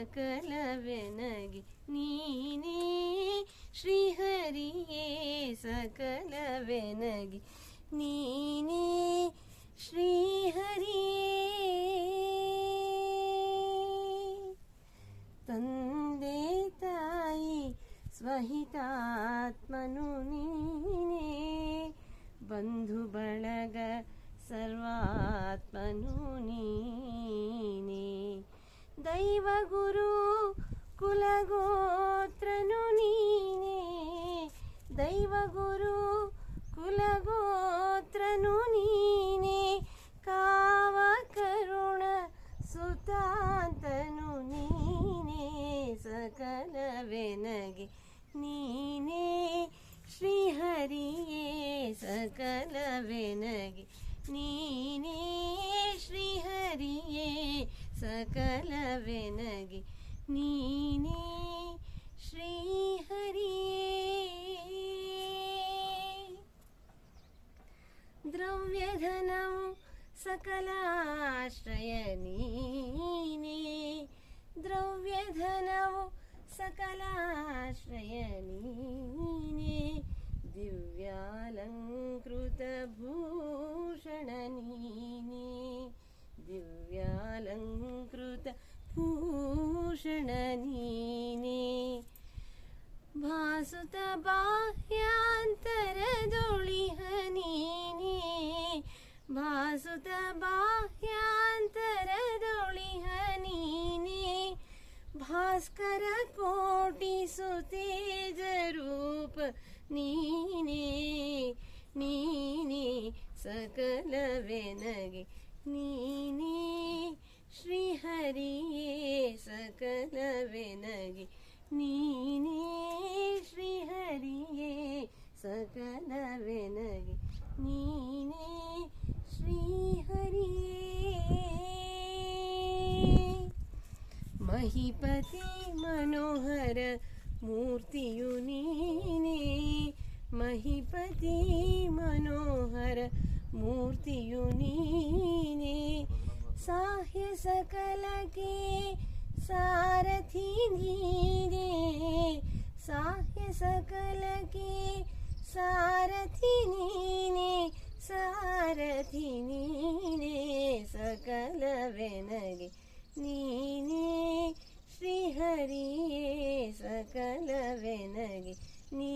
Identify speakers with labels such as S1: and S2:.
S1: ಸಕಲವೆನಗೆ ನೀನೇ ಶ್ರೀಹರಿಯೇ ಸಕಲವೆನಗೆ ನೀನೇ ಶ್ರೀಹರಿಯೇ ತಂದೆ ತಾಯಿ ಸ್ವಹಿತಾತ್ಮನು ನೀನೇ ಬಂಧು ಬಳಗ ಸರ್ವಾತ್ಮನು ನೀನೇ ದೈವ ಗುರು ಕುಲಗೋತ್ರನು ನೀನೇ ದೈವ ಗುರು ಕುಲಗೋತ್ರನು ನೀನೇ ಕಾವ ಕರುಣ ಸುತಾಂತನು ನೀನೇ ಸಕಲವೆನಗೆ ನೀನೇ ಶ್ರೀಹರಿಯೇ ಸಕಲವೆನಗೆ ನೀನೇ ಶ್ರೀಹರಿಯೇ ಸಕಲವೆನಗೆ ನೀನೇ ಶ್ರೀಹರಿಯೇ ದ್ರವ್ಯಧನವು ಸಕಲಾಶ್ರಯ ನೀನೇ ದ್ರವ್ಯಧನವು ಸಕಲಾಶ್ರಯ ನೀನೇ ದಿವ್ಯಾಲಂಕೃತ ಭೂಷಣ ನೀನೇ ದಿವ್ಯಾಲಂಕೃತ ಭೂಷಣ ನೀನೇ ಭಾಸುತ ಬಾಹ್ಯಾಂತರದೊಳಿಹ ನೀನೇ ಭಾಸುತ ಬಾಹ್ಯಾಂತರದೊಳಿಹ ನೀನೇ ಭಾಸ್ಕರ ಕೋಟಿ ಸುತೇಜ ರೂಪ ನೀನೇ ನೀನೇ ಸಕಲವೆನಗೆ ನೀನೇ ಶ್ರೀಹರಿಯೇ ಸಕಲವೆನಗೆ ನೀನೇ ಶ್ರೀಹರಿಯೇ ಸಕಲವೆನಗೆ ನೀನೇ ಶ್ರೀಹರಿಯೇ ಮಹಿಪತಿ ಮನೋಹರ ಮೂರ್ತಿಯು ನೀನೇ ಮಹಿಪತಿ ಮನೋಹರ ಮೂರ್ತಿಯು ನೀನೇ ಸಾಹ್ಯ ಸಕಲಕ್ಕೆ ಸಾರಥಿ ನೀನೇ ಸಾಹ್ಯ ಸಕಲಕ್ಕೆ ಸಾರಥಿ ನೀನೇ ಸಾರಥಿ ನೀನೇ ಸಕಲವೆನಗೆ ನೀನೇ ಶ್ರೀಹರಿಯೇ ಸಕಲವೆನಗೆ ನೀ